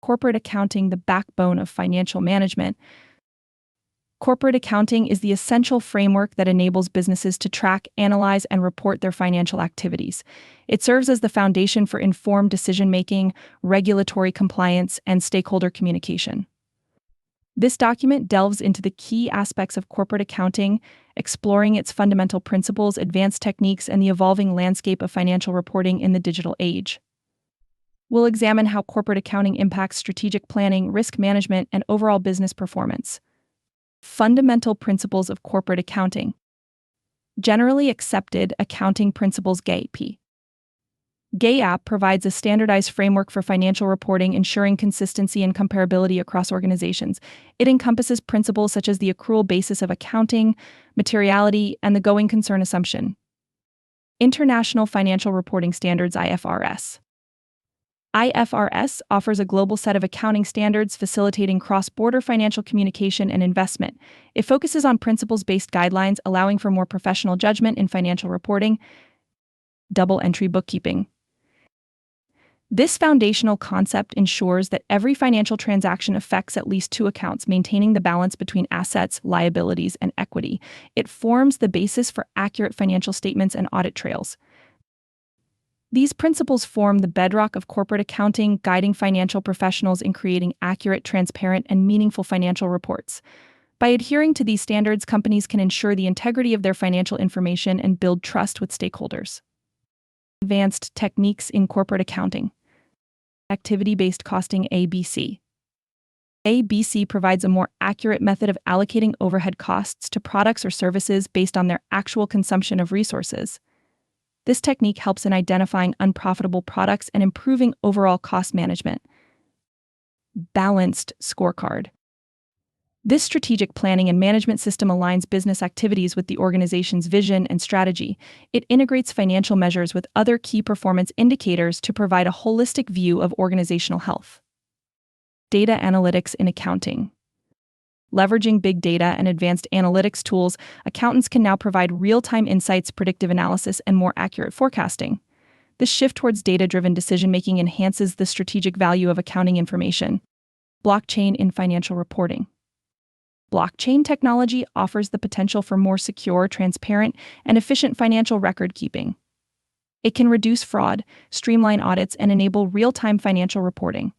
corporate accounting the backbone of financial management. Corporate accounting is the essential framework that enables businesses to track, analyze, and report their financial activities. It serves as the foundation for informed decision-making, regulatory compliance, and stakeholder communication. This document delves into the key aspects of corporate accounting, exploring its fundamental principles, advanced techniques, and the evolving landscape of financial reporting in the digital age. We'll examine how corporate accounting impacts strategic planning, risk management, and overall business performance. Fundamental principles of corporate accounting. Generally accepted accounting principles GAAP. GAAP provides a standardized framework for financial reporting, ensuring consistency and comparability across organizations. It encompasses principles such as the accrual basis of accounting, materiality, and the going concern assumption. International Financial Reporting Standards (IFRS). IFRS offers a global set of accounting standards facilitating cross-border financial communication and investment. It focuses on principles-based guidelines, allowing for more professional judgment in financial reporting. Double-entry bookkeeping. This foundational concept ensures that every financial transaction affects at least two accounts, maintaining the balance between assets, liabilities, and equity. It forms the basis for accurate financial statements and audit trails. These principles form the bedrock of corporate accounting, guiding financial professionals in creating accurate, transparent, and meaningful financial reports. By adhering to these standards, companies can ensure the integrity of their financial information and build trust with stakeholders. Advanced techniques in corporate accounting. Activity-based costing (ABC). ABC provides a more accurate method of allocating overhead costs to products or services based on their actual consumption of resources. This technique helps in identifying unprofitable products and improving overall cost management. Balanced scorecard. This strategic planning and management system aligns business activities with the organization's vision and strategy. It integrates financial measures with other key performance indicators to provide a holistic view of organizational health. Data analytics in accounting. Leveraging big data and advanced analytics tools, accountants can now provide real-time insights, predictive analysis, and more accurate forecasting. This shift towards data-driven decision-making enhances the strategic value of accounting information. Blockchain in financial reporting. Blockchain technology offers the potential for more secure, transparent, and efficient financial record keeping. It can reduce fraud, streamline audits, and enable real-time financial reporting.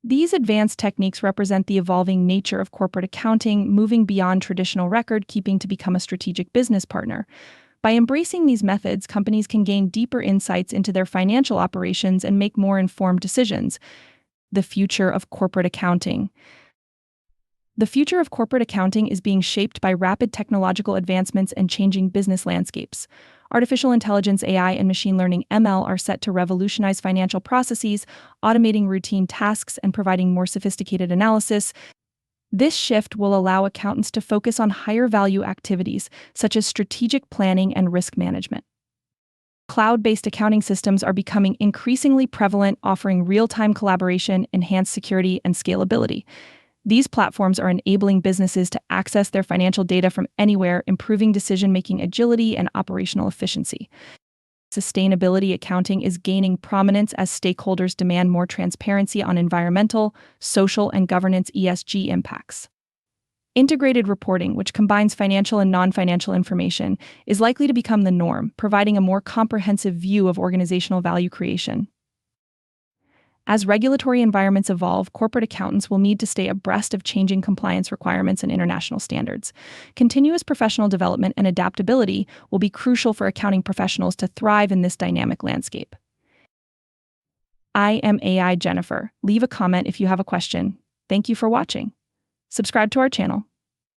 These advanced techniques represent the evolving nature of corporate accounting, moving beyond traditional record keeping to become a strategic business partner. By embracing these methods, companies can gain deeper insights into their financial operations and make more informed decisions. The future of corporate accounting. The future of corporate accounting is being shaped by rapid technological advancements and changing business landscapes. Artificial intelligence (AI) and machine learning (ML) are set to revolutionize financial processes, automating routine tasks and providing more sophisticated analysis. This shift will allow accountants to focus on higher-value activities, such as strategic planning and risk management. Cloud-based accounting systems are becoming increasingly prevalent, offering real-time collaboration, enhanced security, and scalability. These platforms are enabling businesses to access their financial data from anywhere, improving decision-making agility and operational efficiency. Sustainability accounting is gaining prominence as stakeholders demand more transparency on environmental, social, and governance (ESG) impacts. Integrated reporting, which combines financial and non-financial information, is likely to become the norm, providing a more comprehensive view of organizational value creation. As regulatory environments evolve, corporate accountants will need to stay abreast of changing compliance requirements and international standards. Continuous professional development and adaptability will be crucial for accounting professionals to thrive in this dynamic landscape. I am AI Jennifer. Leave a comment if you have a question. Thank you for watching. Subscribe to our channel.